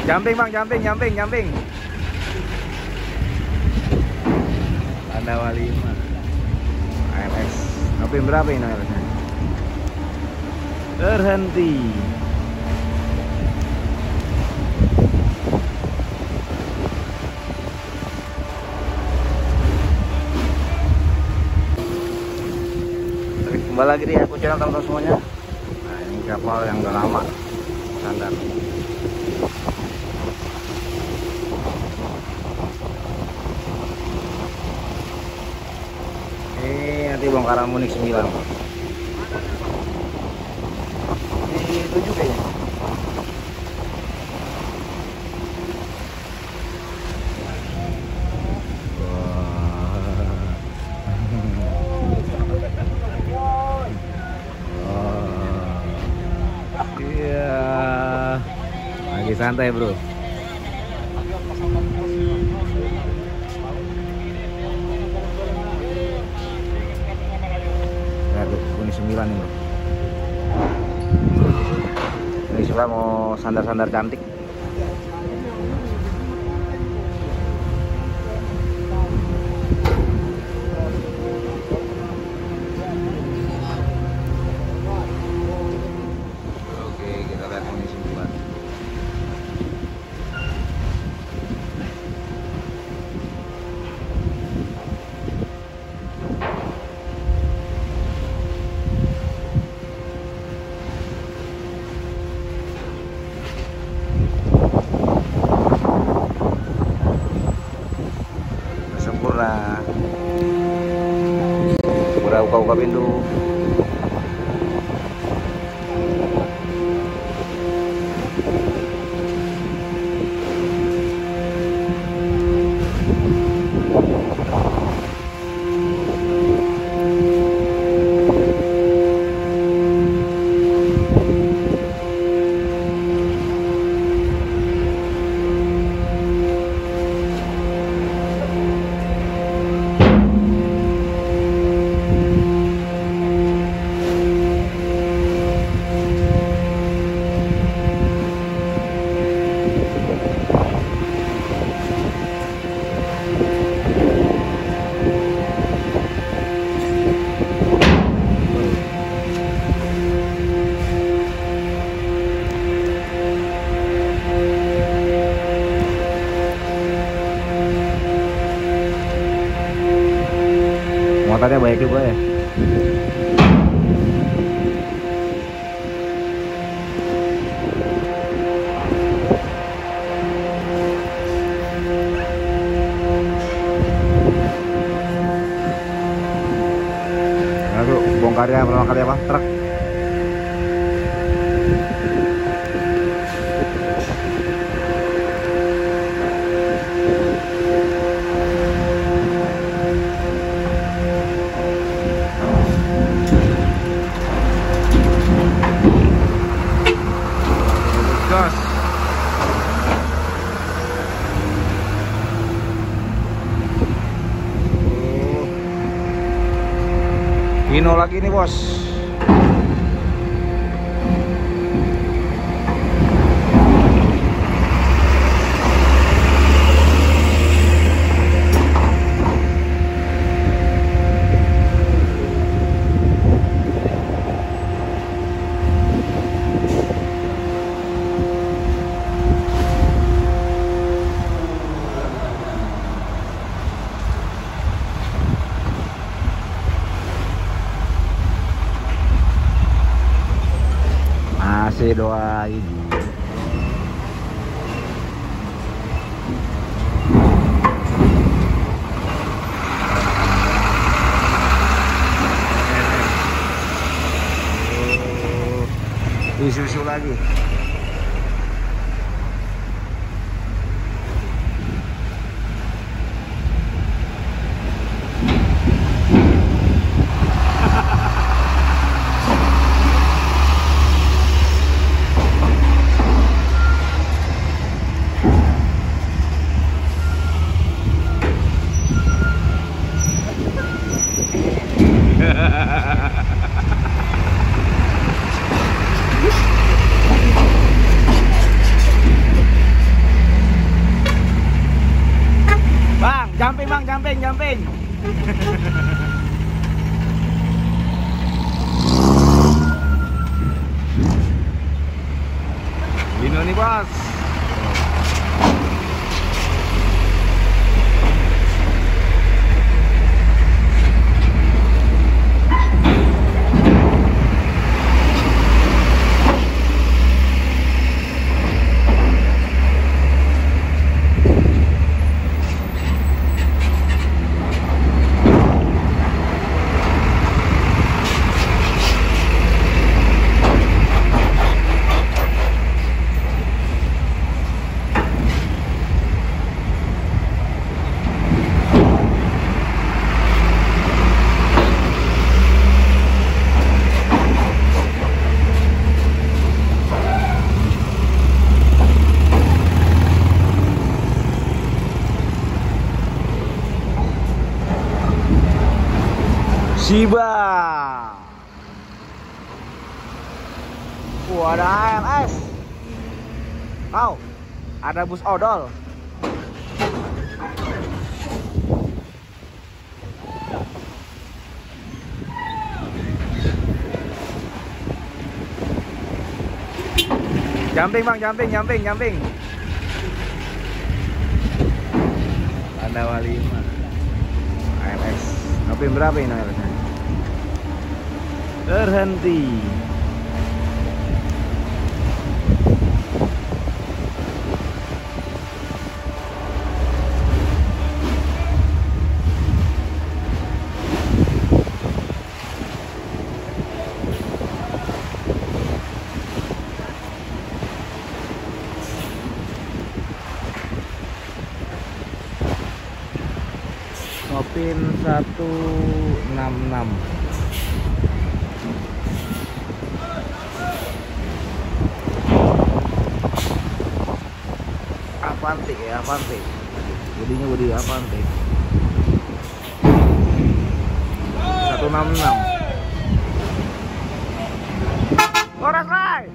Jumping bang, jumping. Pandawa 5 AMS. Ngapin berapa ini AMS-nya? Terhenti. Kembali lagi di aku channel teman-teman semuanya. Nah, ini kapal yang udah lama sandar. Ini nanti bongkaran Munich 9. Ini 7 kayaknya. Lagi santai bro. Ya bro, ini 9 nih bro. Ini sebelah mau sandar-sandar cantik. Oke, kita lihat ini 9. Sempurna. Udah buka pintu. Motornya baik juga ya. Nah tuh bongkarnya pertama kali apa? Truk. Gas. Hino lagi nih bos. Masih doain. Isu-isu lagi. jumping. Dino nih bos. Shiba. Ada ALS. Oh, ada bus odol. Jumping bang, jumping. Ada Walima. ALS. Tapi berapa ini ALS-nya? Terhenti. Nopin 166. Avante. Bodinya bodi Avante. 166. Koras Rai.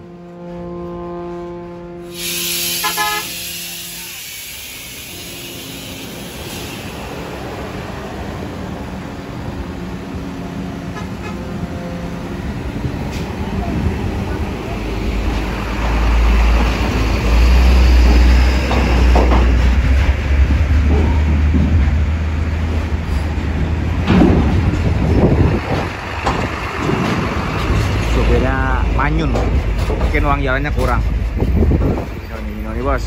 Manyun, mungkin uang jalannya kurang. Ini nih bos.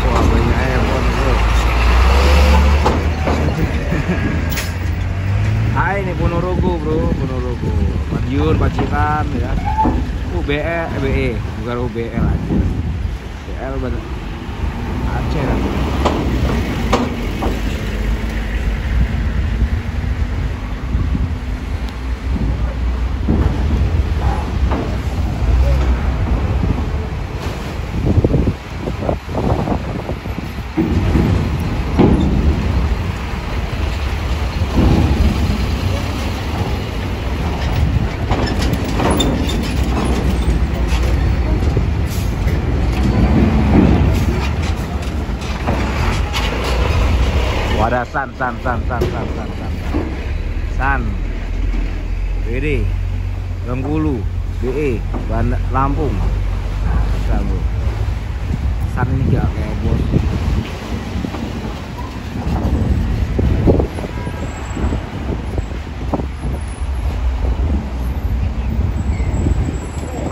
Wah banyak iPhone bro. Hai ini Ponorogo bro, Ponorogo, Madiun, Pacitan ya. BE, bukan UBL aja. BL bener. Aceh kan. Ada San BD Bengkulu BE Lampung. San ini gak kayak bos.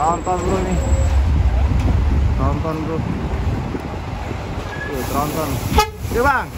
Tronton bro nih. Tronton bro. Tronton. Yuk bang.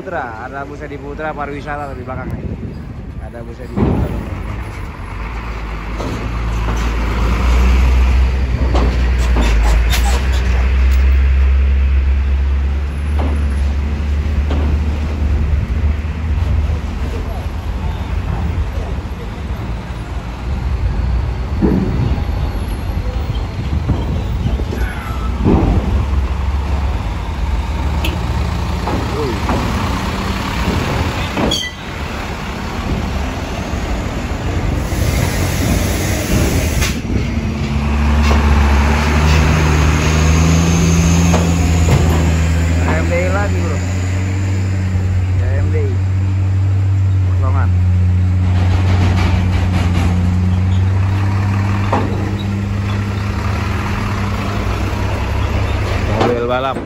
Putra, ada bus Edi Putra pariwisata di belakang nih. Ada bus Edi Putra. Balap.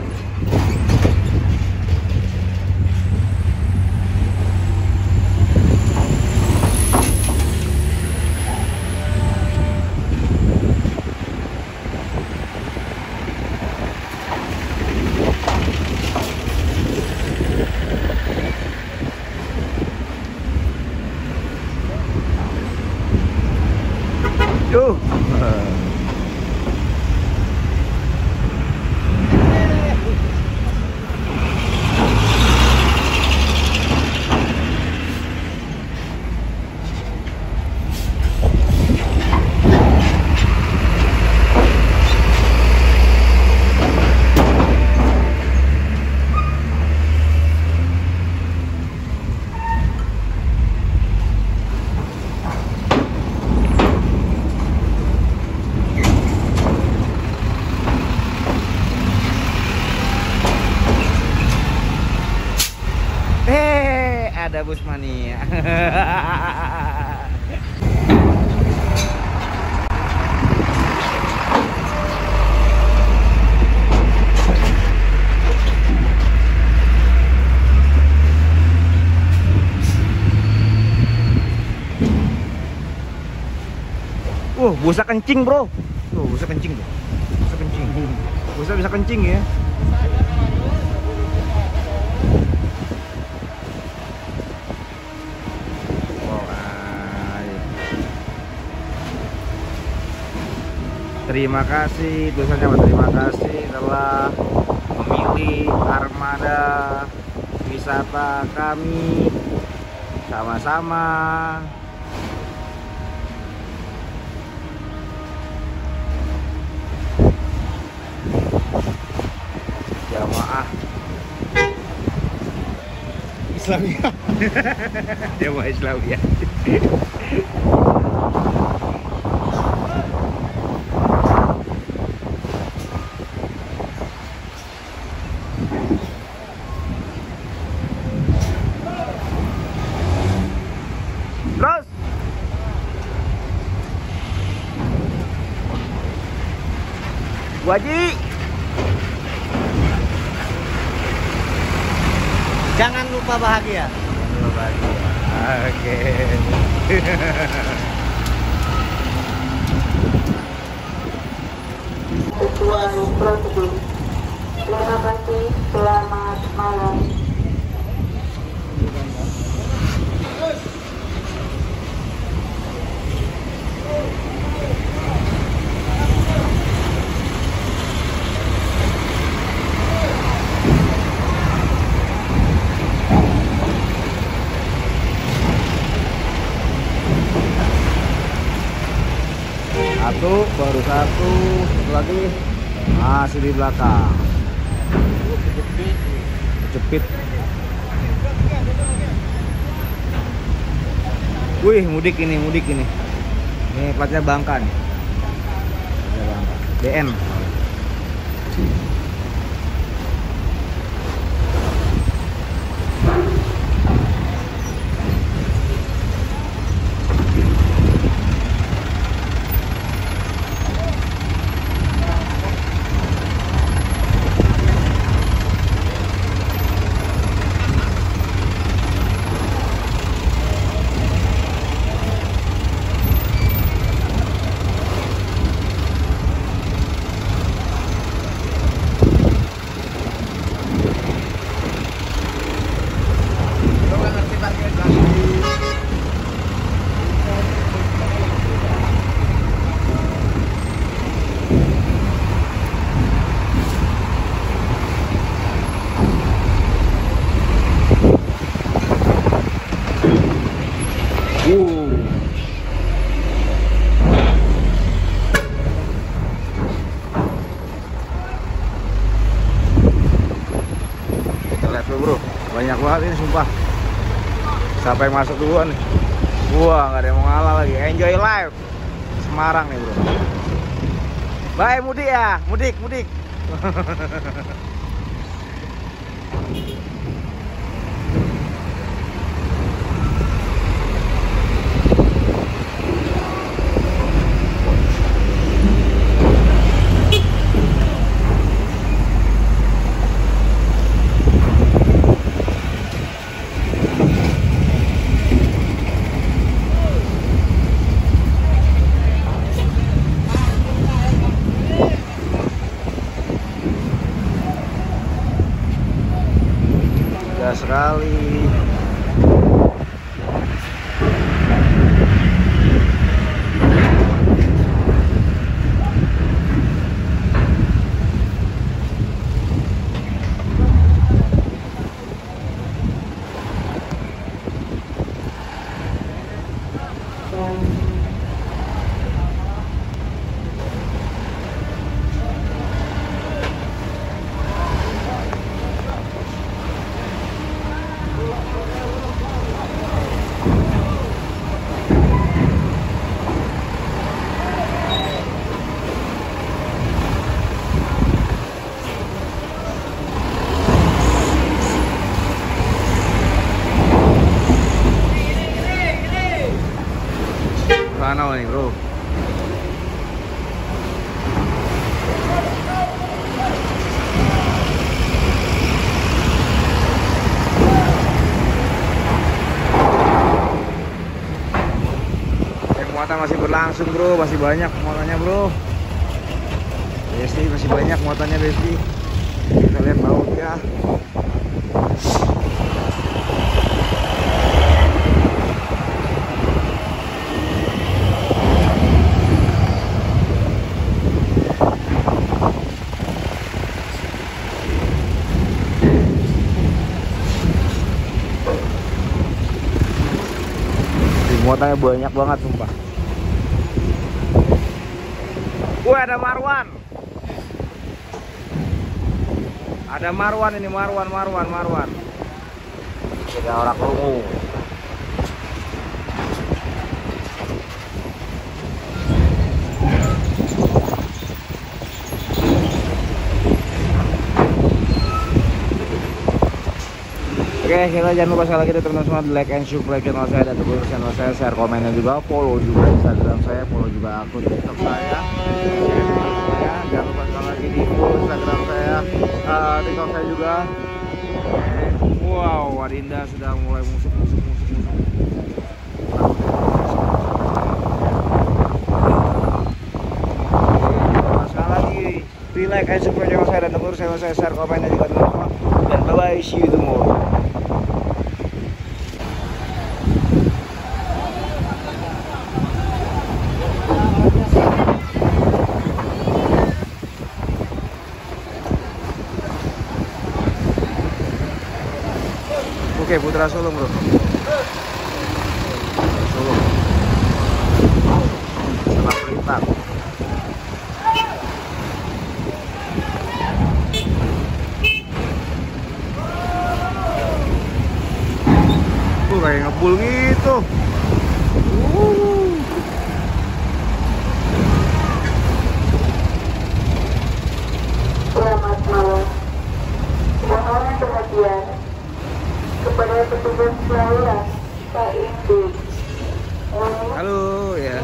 Yuh. Ada bus mania. Busa kencing, bro. Tuh, busa kencing tuh. Busa kencing. Busa bisa kencing ya. Terima kasih, tulisannya terima kasih telah memilih armada wisata kami sama-sama. Jamaah Islamiyah. Jamaah Islamiyah. Terus Bu Haji, jangan lupa bahagia. Oke. Sesuai prosedur. Terima kasih. Selamat malam. Baru satu lagi masih di belakang. Jepit. Wih, mudik ini. Ini platnya Bangka nih. BN. banget ini sumpah. Siapa yang masuk duluan nih? Wah, nggak ada yang mau ngalah lagi. Enjoy life Semarang nih bro. Bye mudik ya, mudik. Sekali. Mana nih bro? Muatan masih berlangsung bro, masih banyak muatannya bro. Besti masih banyak muatannya Besti. Kita lihat laut ya. Muatannya banyak banget sumpah. Ada Marwan. Ada Marwan ini, Marwan. Ada orang rungu. Oke, kita jangan lupa sekali lagi teman-teman semua like and subscribe channel saya dan dukung channel saya, share, komen dan juga follow juga Instagram saya, follow juga akun TikTok saya. Jangan lupa sekali lagi di follow Instagram saya, TikTok saya juga. Wow, Adinda sudah mulai musuk. Sekali lagi di like and subscribe channel saya dan dukung channel saya, share, komen dan juga teman-teman. Dan bye bye, see you tomorrow. Oke, Putra Solo bro. Solo. Setelah perintah. Kayak ngebul gitu. Selamat malam. Mohon perhatian kepada petugas pelayaran KID. Halo ya.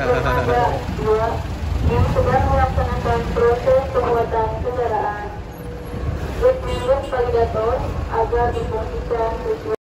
Yang sedang melaksanakan proses pembuatan kendaraan. Berminyak validator agar difungsikan sesuai